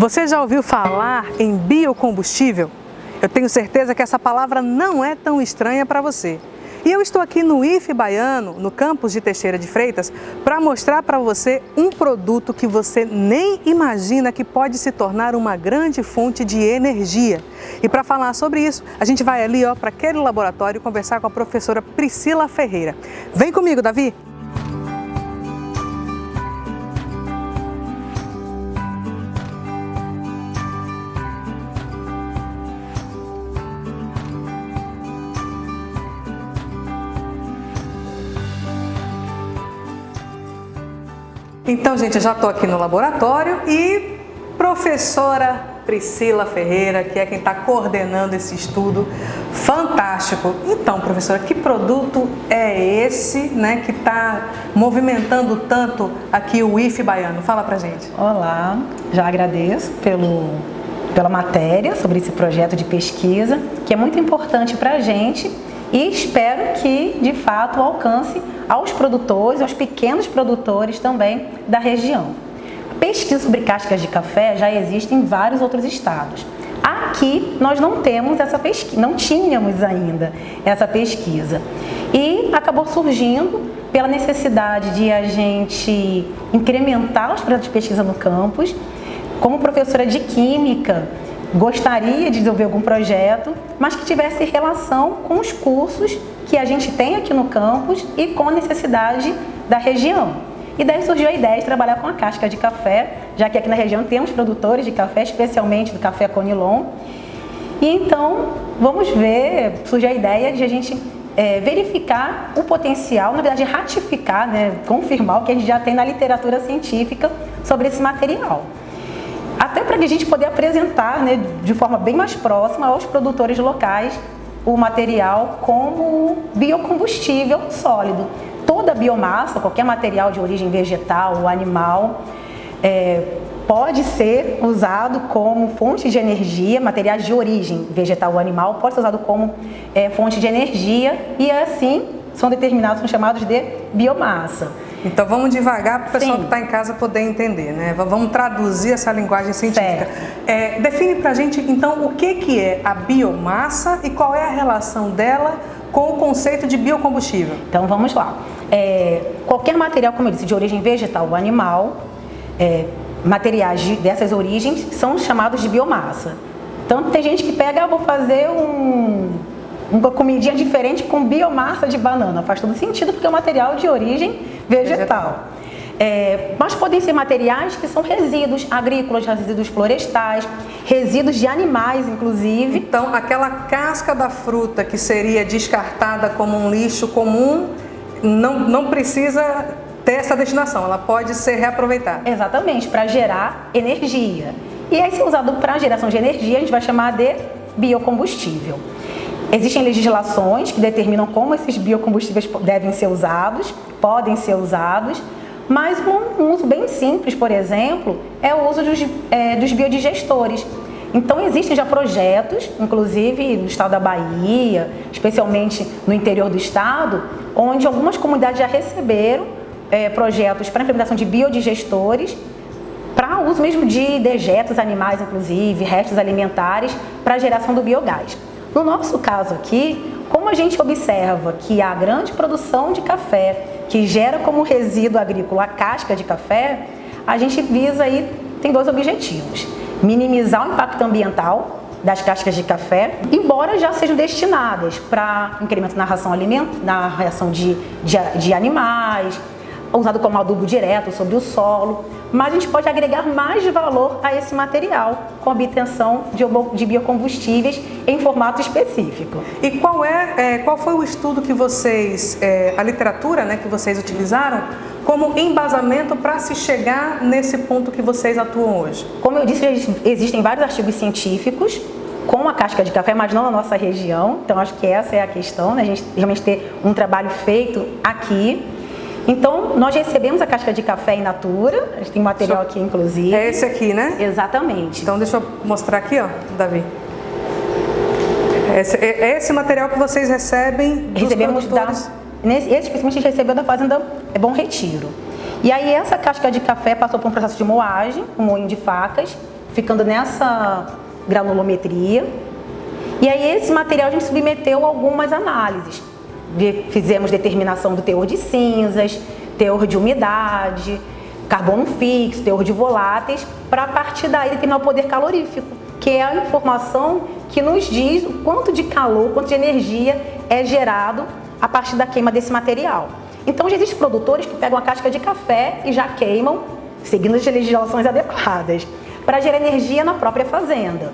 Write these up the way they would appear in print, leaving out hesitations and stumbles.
Você já ouviu falar em biocombustível? Eu tenho certeza que essa palavra não é tão estranha para você. E eu estou aqui no IFE Baiano, no campus de Teixeira de Freitas, para mostrar para você um produto que você nem imagina que pode se tornar uma grande fonte de energia. E para falar sobre isso, a gente vai ali para aquele laboratório conversar com a professora Priscila Ferreira. Vem comigo, Davi! Então, gente, eu já estou aqui no laboratório e professora Priscila Ferreira, que é quem está coordenando esse estudo fantástico. Então, professora, que produto é esse, que está movimentando tanto aqui o IFE Baiano? Fala pra gente. Olá, já agradeço pela matéria sobre esse projeto de pesquisa, que é muito importante para a gente e espero que, de fato, alcance aos produtores, aos pequenos produtores também da região. A pesquisa sobre cascas de café já existe em vários outros estados. Aqui nós não temos essa pesquisa, não tínhamos ainda essa pesquisa. E acabou surgindo pela necessidade de a gente incrementar os projetos de pesquisa no campus. Como professora de Química, gostaria de desenvolver algum projeto, mas que tivesse relação com os cursos que a gente tem aqui no campus e com a necessidade da região. E daí surgiu a ideia de trabalhar com a casca de café, já que aqui na região temos produtores de café, especialmente do café Conilon. E então, vamos ver, surgiu a ideia de a gente verificar o potencial, na verdade ratificar, confirmar o que a gente já tem na literatura científica sobre esse material. Até para que a gente poder apresentar de forma bem mais próxima aos produtores locais o material como biocombustível sólido. Toda biomassa, qualquer material de origem vegetal ou animal, pode ser usado como fonte de energia, materiais de origem vegetal ou animal, pode ser usado como fonte de energia e assim são determinados, são chamados de biomassa. Então vamos devagar para o pessoal que está em casa poder entender, Vamos traduzir essa linguagem científica. Define para a gente então o que é a biomassa e qual é a relação dela com o conceito de biocombustível. Então vamos lá. Qualquer material, como eu disse, de origem vegetal ou animal, materiais dessas origens são chamados de biomassa. Então tem gente que pega, vou fazer uma comidinha diferente com biomassa de banana. Faz todo sentido porque é um material de origem vegetal. Mas podem ser materiais que são resíduos agrícolas, resíduos florestais, resíduos de animais, inclusive. Então, aquela casca da fruta que seria descartada como um lixo comum, não precisa ter essa destinação, ela pode ser reaproveitada. Exatamente, para gerar energia. E aí, se usado para geração de energia, a gente vai chamar de biocombustível. Existem legislações que determinam como esses biocombustíveis devem ser usados, podem ser usados, mas um uso bem simples, por exemplo, é o uso dos biodigestores. Então existem já projetos, inclusive no estado da Bahia, especialmente no interior do estado, onde algumas comunidades já receberam projetos para implementação de biodigestores, para uso mesmo de dejetos animais, inclusive, restos alimentares, para a geração do biogás. No nosso caso aqui, como a gente observa que há grande produção de café, que gera como resíduo agrícola a casca de café, a gente visa aí, tem dois objetivos: minimizar o impacto ambiental das cascas de café, embora já sejam destinadas para incremento na ração de animais, usado como adubo direto sobre o solo, mas a gente pode agregar mais valor a esse material com a obtenção de biocombustíveis em formato específico. E qual foi o estudo que vocês, a literatura que vocês utilizaram como embasamento para se chegar nesse ponto que vocês atuam hoje? Como eu disse, existem vários artigos científicos com a casca de café, mas não na nossa região, então acho que essa é a questão, a gente realmente ter um trabalho feito aqui. Então, nós recebemos a casca de café in natura, a gente tem material aqui, inclusive. É esse aqui, né? Exatamente. Então, deixa eu mostrar aqui, Davi. Esse material que vocês recebem dos produtores. Esse especificamente a gente recebeu da fazenda Bom Retiro. E aí essa casca de café passou por um processo de moagem, um moinho de facas, ficando nessa granulometria. E aí esse material a gente submeteu a algumas análises. Fizemos determinação do teor de cinzas, teor de umidade, carbono fixo, teor de voláteis, para a partir daí determinar o poder calorífico, que é a informação que nos diz o quanto de calor, quanto de energia é gerado a partir da queima desse material. Então já existem produtores que pegam a casca de café e já queimam, seguindo as legislações adequadas, para gerar energia na própria fazenda.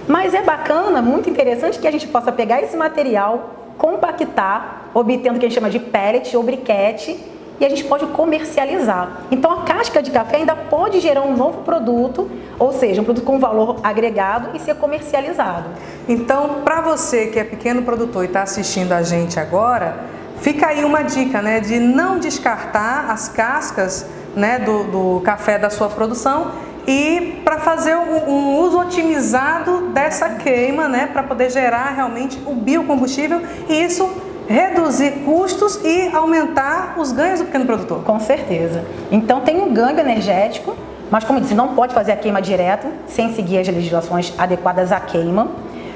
Mas é bacana, muito interessante, que a gente possa pegar esse material, compactar, obtendo o que a gente chama de pellet ou briquete, e a gente pode comercializar. Então a casca de café ainda pode gerar um novo produto, ou seja, um produto com valor agregado e ser comercializado. Então, para você que é pequeno produtor e está assistindo a gente agora, fica aí uma dica, né, de não descartar as cascas, né, do café da sua produção e para fazer um uso otimizado dessa queima, né, para poder gerar realmente o biocombustível e isso reduzir custos e aumentar os ganhos do pequeno produtor. Com certeza. Então tem um ganho energético, mas como eu disse, não pode fazer a queima direto sem seguir as legislações adequadas à queima.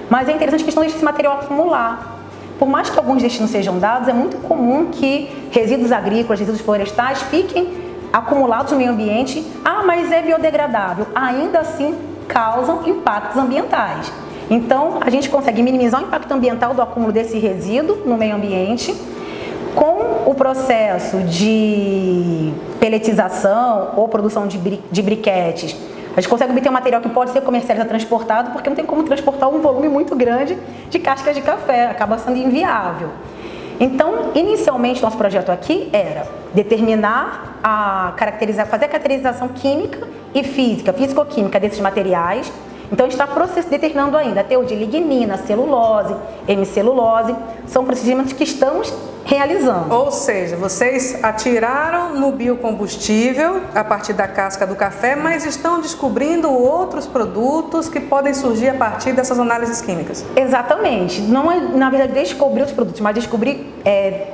Mas é interessante a questão desse material acumular. Por mais que alguns destinos sejam dados, é muito comum que resíduos agrícolas, resíduos florestais fiquem acumulados no meio ambiente. Ah, mas é biodegradável. Ainda assim causam impactos ambientais. Então, a gente consegue minimizar o impacto ambiental do acúmulo desse resíduo no meio ambiente com o processo de pelletização ou produção de briquetes. A gente consegue obter um material que pode ser comercializado, transportado, porque não tem como transportar um volume muito grande de cascas de café, acaba sendo inviável. Então, inicialmente, nosso projeto aqui era determinar, fazer a caracterização química e física, físico-química desses materiais. Então, a gente está determinando ainda teor de lignina, celulose, hemicelulose, são procedimentos que estamos realizando. Ou seja, vocês atiraram no biocombustível a partir da casca do café, mas estão descobrindo outros produtos que podem surgir a partir dessas análises químicas. Exatamente. Não é, na verdade, descobrir os produtos, mas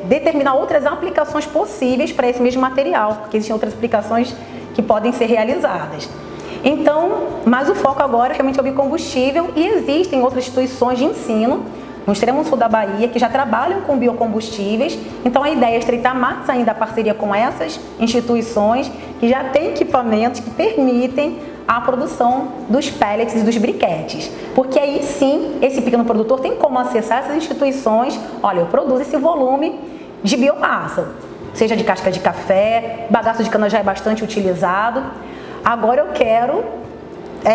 determinar outras aplicações possíveis para esse mesmo material, porque existem outras aplicações que podem ser realizadas. Então, mas o foco agora é realmente o biocombustível e existem outras instituições de ensino no extremo sul da Bahia que já trabalham com biocombustíveis. Então a ideia é estreitar mais ainda a parceria com essas instituições que já têm equipamentos que permitem a produção dos pellets e dos briquetes. Porque aí sim, esse pequeno produtor tem como acessar essas instituições. Olha, eu produzo esse volume de biomassa, seja de casca de café, bagaço de cana já é bastante utilizado. Agora eu quero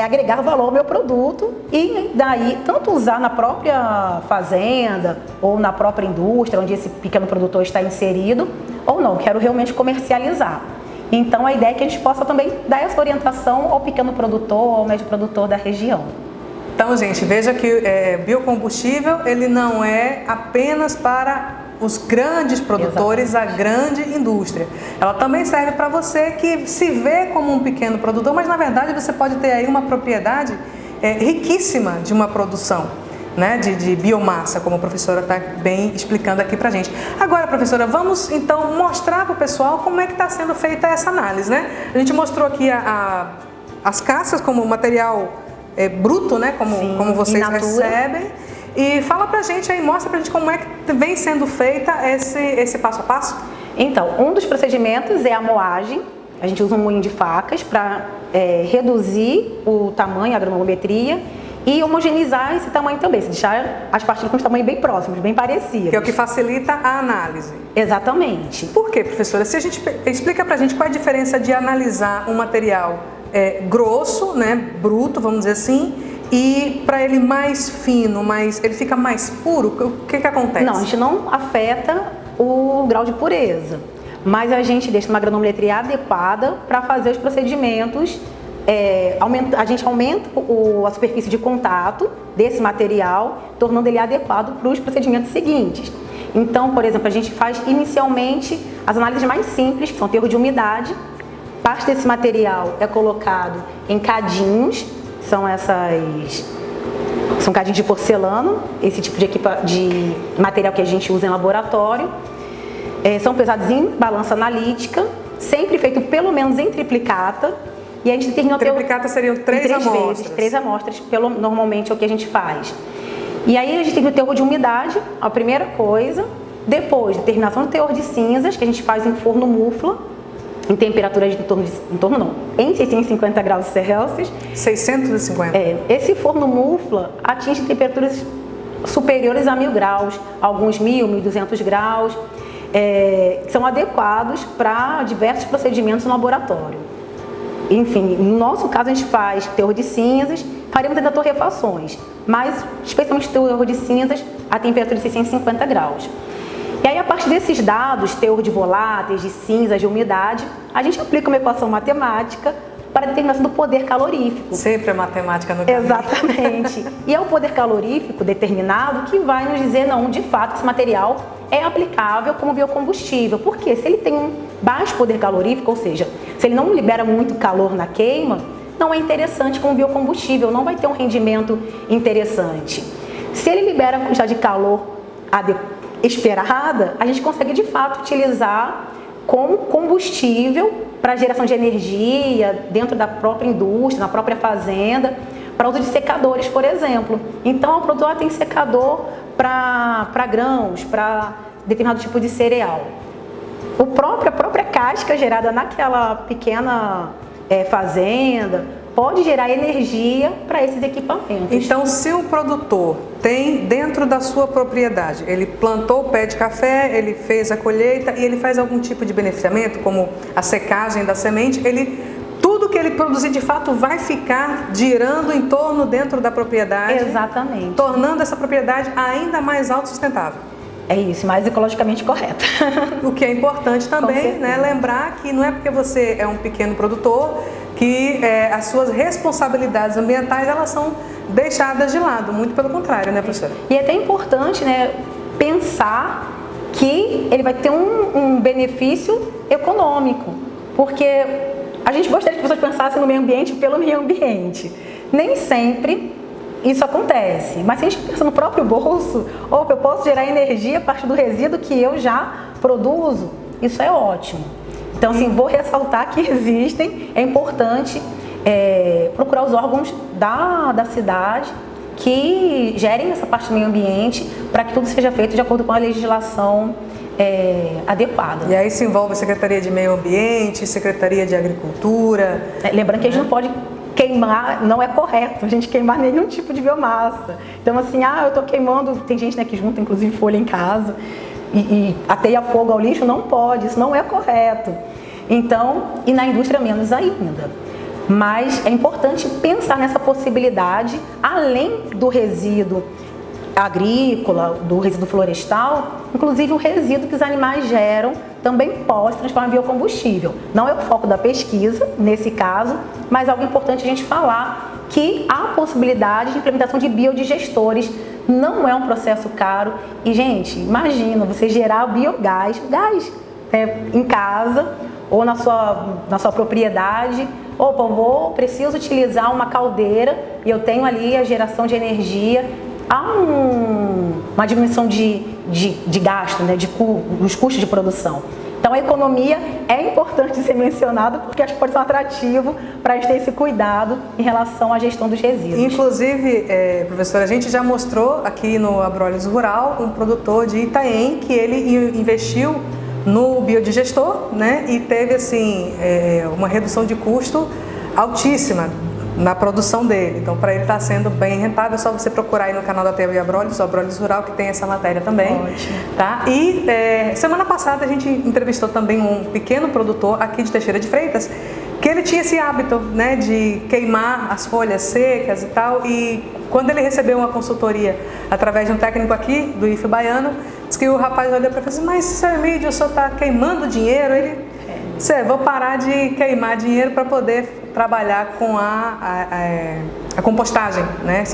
agregar valor ao meu produto e daí tanto usar na própria fazenda ou na própria indústria onde esse pequeno produtor está inserido ou não, quero realmente comercializar. Então a ideia é que a gente possa também dar essa orientação ao pequeno produtor, ao médio produtor da região. Então, gente, veja que biocombustível ele não é apenas para os grandes produtores, exatamente, a grande indústria. Ela também serve para você que se vê como um pequeno produtor, mas na verdade você pode ter aí uma propriedade riquíssima de uma produção, né, de biomassa, como a professora está bem explicando aqui para a gente. Agora, professora, vamos então mostrar para o pessoal como é que está sendo feita essa análise, né? A gente mostrou aqui as cascas como material bruto, né, como vocês recebem. E fala pra gente aí, mostra pra gente como é que vem sendo feita esse passo a passo. Então, um dos procedimentos é a moagem. A gente usa um moinho de facas para reduzir o tamanho, a granulometria e homogeneizar esse tamanho também, se deixar as partículas com tamanho bem próximos, bem parecidas. Que é o que facilita a análise. Exatamente. Por quê, professora? Se a gente explica pra gente qual é a diferença de analisar um material grosso, né, bruto, vamos dizer assim, e para ele mais fino, ele fica mais puro, o que acontece? Não, a gente não afeta o grau de pureza, mas a gente deixa uma granulometria adequada para fazer os procedimentos. A gente aumenta a superfície de contato desse material, tornando ele adequado para os procedimentos seguintes. Então, por exemplo, a gente faz inicialmente as análises mais simples, que são teor de umidade. Parte desse material é colocado em cadinhos. São cadinhos de porcelana, esse tipo de material que a gente usa em laboratório. São pesados em balança analítica, sempre feito pelo menos em triplicata. E a gente determina o teor... Triplicata seriam 3 amostras. Vezes, 3 amostras, normalmente é o que a gente faz. E aí a gente tem o teor de umidade, a primeira coisa. Depois, determinação do teor de cinzas, que a gente faz em forno mufla, em temperatura de em 650 graus Celsius. 650? Esse forno mufla atinge temperaturas superiores a 1000 graus, alguns 1000, 1200 graus, que são adequados para diversos procedimentos no laboratório. Enfim, no nosso caso a gente faz teor de cinzas, faremos ainda torrefações, mas especialmente teor de cinzas a temperatura de 650 graus. E aí, a partir desses dados, teor de voláteis, de cinzas, de umidade, a gente aplica uma equação matemática para a determinação do poder calorífico. Sempre a matemática no caminho. Exatamente. E é o poder calorífico determinado que vai nos dizer, não, de fato, esse material é aplicável como biocombustível. Porque se ele tem um baixo poder calorífico, ou seja, se ele não libera muito calor na queima, não é interessante como biocombustível, não vai ter um rendimento interessante. Se ele libera a quantidade de calor esperada, a gente consegue de fato utilizar como combustível para geração de energia dentro da própria indústria, na própria fazenda, para uso de secadores, por exemplo. Então, o produtor tem secador para grãos, para determinado tipo de cereal. A própria casca gerada naquela pequena fazenda pode gerar energia para esses equipamentos. Então, se o produtor tem dentro da sua propriedade, ele plantou o pé de café, ele fez a colheita e ele faz algum tipo de beneficiamento, como a secagem da semente, tudo que ele produzir de fato vai ficar girando em torno dentro da propriedade. Exatamente. Tornando essa propriedade ainda mais autossustentável. É isso, mais ecologicamente correto. O que é importante também, né, lembrar que não é porque você é um pequeno produtor que as suas responsabilidades ambientais elas são deixadas de lado, muito pelo contrário, né, professora? E é até importante, né, pensar que ele vai ter um benefício econômico, porque a gente gostaria que as pessoas pensassem no meio ambiente pelo meio ambiente. Nem sempre isso acontece, mas se a gente pensa no próprio bolso, ou eu posso gerar energia a partir do resíduo que eu já produzo, isso é ótimo. Então, assim, vou ressaltar que existem, é importante procurar os órgãos da cidade que gerem essa parte do meio ambiente para que tudo seja feito de acordo com a legislação adequada. E aí se envolve a Secretaria de Meio Ambiente, Secretaria de Agricultura. Lembrando que a gente não pode queimar, não é correto a gente queimar nenhum tipo de biomassa. Então, assim, eu estou queimando, tem gente, né, que junta inclusive folha em casa e ateia fogo ao lixo, não pode, isso não é correto. Então, e na indústria menos ainda. Mas é importante pensar nessa possibilidade, além do resíduo agrícola, do resíduo florestal, inclusive o resíduo que os animais geram também pode transformar em biocombustível. Não é o foco da pesquisa, nesse caso, mas algo importante a gente falar que há possibilidade de implementação de biodigestores. Não é um processo caro. E, gente, imagina você gerar biogás, em casa ou na sua propriedade. Opa, preciso utilizar uma caldeira e eu tenho ali a geração de energia. Há uma diminuição de gasto, né, dos custos de produção. Então, a economia é importante ser mencionada porque acho que pode ser um atrativo para a gente ter esse cuidado em relação à gestão dos resíduos. Inclusive, professora, a gente já mostrou aqui no Abrolhos Rural um produtor de Itaém que ele investiu no biodigestor, né, e teve assim, uma redução de custo altíssima na produção dele. Então, para ele está sendo bem rentável, é só você procurar aí no canal da TV Abrolhos, o Abrolhos Rural, que tem essa matéria também. Ótimo. Tá? E semana passada a gente entrevistou também um pequeno produtor aqui de Teixeira de Freitas, que ele tinha esse hábito, né, de queimar as folhas secas e tal, e quando ele recebeu uma consultoria através de um técnico aqui do IFE Baiano, disse que o rapaz olhou para ele e falou assim: mas, seu Emílio, o senhor está queimando dinheiro? Ele, vou parar de queimar dinheiro para poder trabalhar com a compostagem, né?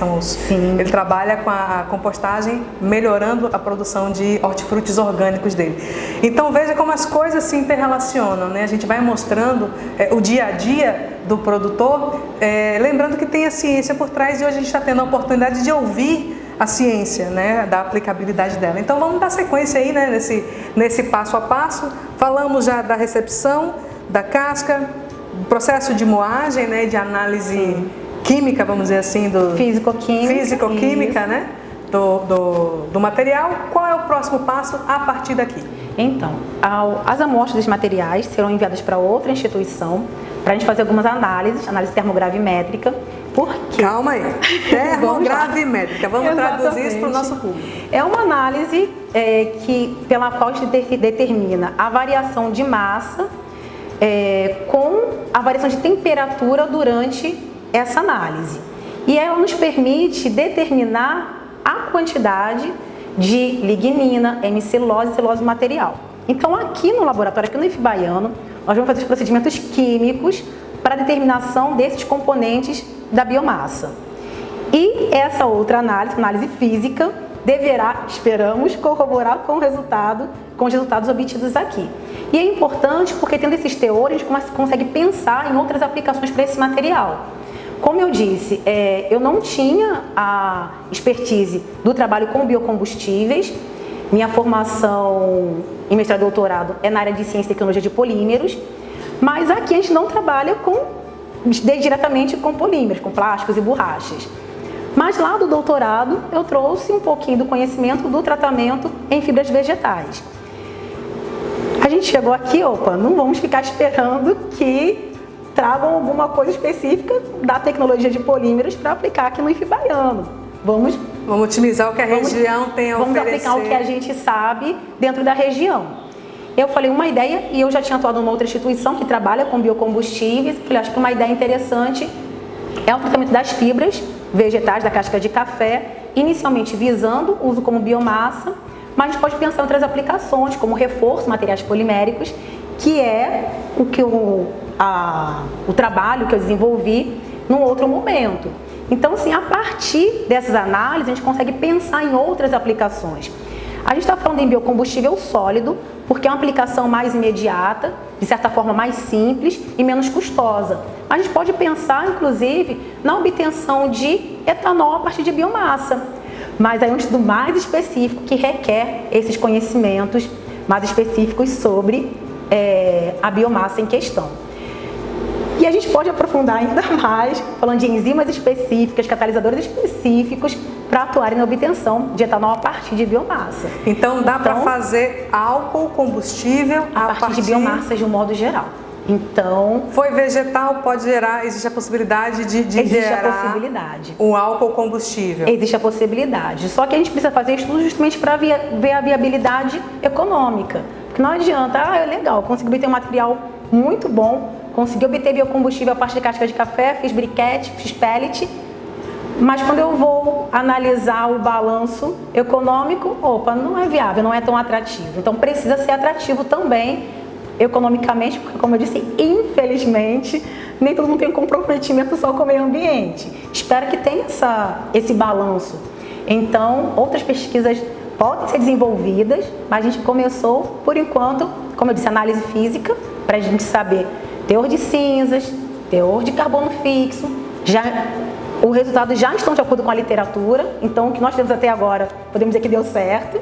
Ele trabalha com a compostagem, melhorando a produção de hortifrutis orgânicos dele. Então veja como as coisas se interrelacionam, né? A gente vai mostrando o dia a dia do produtor, lembrando que tem a ciência por trás, e hoje a gente está tendo a oportunidade de ouvir a ciência, né, da aplicabilidade dela. Então vamos dar sequência aí, né, nesse passo a passo. Falamos já da recepção, da casca, processo de moagem, né, de análise química, vamos dizer assim, do físico-química, né, do material. Qual é o próximo passo a partir daqui? Então, as amostras dos materiais serão enviadas para outra instituição para a gente fazer algumas análises, análise termogravimétrica. Porque... Calma aí, termogravimétrica, vamos traduzir isso para o nosso público. É uma análise pela qual a gente determina a variação de massa com a variação de temperatura durante essa análise. E ela nos permite determinar a quantidade de lignina, hemicilose e celulose material. Então, aqui no laboratório, aqui no IF Baiano, nós vamos fazer os procedimentos químicos para a determinação desses componentes da biomassa. E essa outra análise física, deverá, esperamos, corroborar com os resultados obtidos aqui. E é importante porque, tendo esses teores, a gente consegue pensar em outras aplicações para esse material. Como eu disse, eu não tinha a expertise do trabalho com biocombustíveis. Minha formação em mestrado e doutorado é na área de ciência e tecnologia de polímeros, mas aqui a gente não trabalha diretamente com polímeros, com plásticos e borrachas. Mas lá do doutorado eu trouxe um pouquinho do conhecimento do tratamento em fibras vegetais. A gente chegou aqui, não vamos ficar esperando que tragam alguma coisa específica da tecnologia de polímeros para aplicar aqui no IF Baiano. Vamos otimizar o que a região tem a oferecer. Vamos aplicar o que a gente sabe dentro da região. Eu falei uma ideia, e eu já tinha atuado numa outra instituição que trabalha com biocombustíveis. Falei, acho que uma ideia interessante é o tratamento das fibras vegetais da casca de café, inicialmente visando o uso como biomassa, mas a gente pode pensar em outras aplicações, como reforço, materiais poliméricos, que é o trabalho que eu desenvolvi num outro momento. Então, assim, a partir dessas análises, a gente consegue pensar em outras aplicações. A gente está falando em biocombustível sólido, porque é uma aplicação mais imediata, de certa forma mais simples e menos custosa. A gente pode pensar, inclusive, na obtenção de etanol a partir de biomassa. Mas é um estudo mais específico que requer esses conhecimentos mais específicos sobre a biomassa em questão. E a gente pode aprofundar ainda mais, falando de enzimas específicas, catalisadores específicos, para atuarem na obtenção de etanol a partir de biomassa. Então dá para fazer álcool combustível a partir de biomassa de um modo geral. Então, foi vegetal, pode gerar, existe a possibilidade de gerar o álcool combustível. Existe a possibilidade, só que a gente precisa fazer estudos justamente para ver a viabilidade econômica. Porque não adianta, é legal, consegui obter um material muito bom, consegui obter biocombustível a partir de casca de café, fiz briquete, fiz pellet, mas quando eu vou analisar o balanço econômico, não é viável, não é tão atrativo. Então precisa ser atrativo também economicamente, porque, como eu disse, infelizmente, nem todo mundo tem um comprometimento só com o meio ambiente. Espero que tenha esse balanço. Então, outras pesquisas podem ser desenvolvidas, mas a gente começou, por enquanto, como eu disse, análise física, para a gente saber teor de cinzas, teor de carbono fixo, os resultados já estão de acordo com a literatura, então o que nós temos até agora, podemos dizer que deu certo.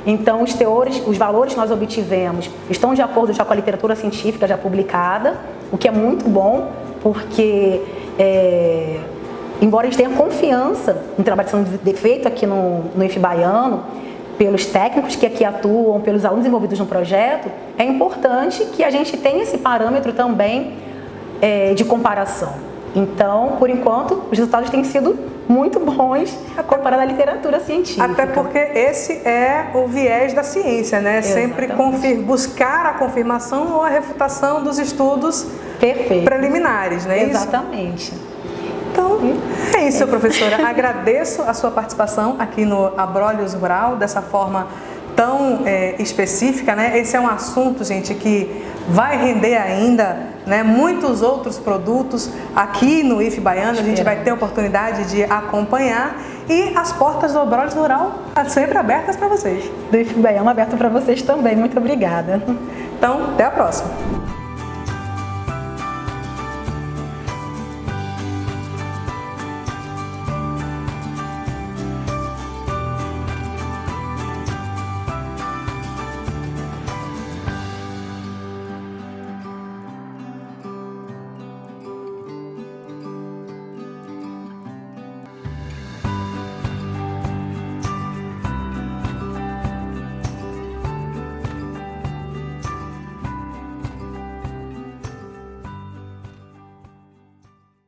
Então os teores, os valores que nós obtivemos estão de acordo já com a literatura científica já publicada, o que é muito bom, porque embora a gente tenha confiança no trabalho sendo feito aqui no IF Baiano, pelos técnicos que aqui atuam, pelos alunos envolvidos no projeto, é importante que a gente tenha esse parâmetro também de comparação. Então, por enquanto, os resultados têm sido muito bons comparado à literatura científica. Até porque esse é o viés da ciência, né? Sempre buscar a confirmação ou a refutação dos estudos preliminares, né? Exatamente. Então, é isso, professora. Agradeço a sua participação aqui no Abrolhos Rural, dessa forma tão específica, né? Esse é um assunto, gente, que vai render ainda, né, muitos outros produtos aqui no IF Baiano. A gente vai ter a oportunidade de acompanhar, e as portas do Abrolhos Rural estão sempre abertas para vocês. Do IF Baiano aberto para vocês também. Muito obrigada. Então, até a próxima.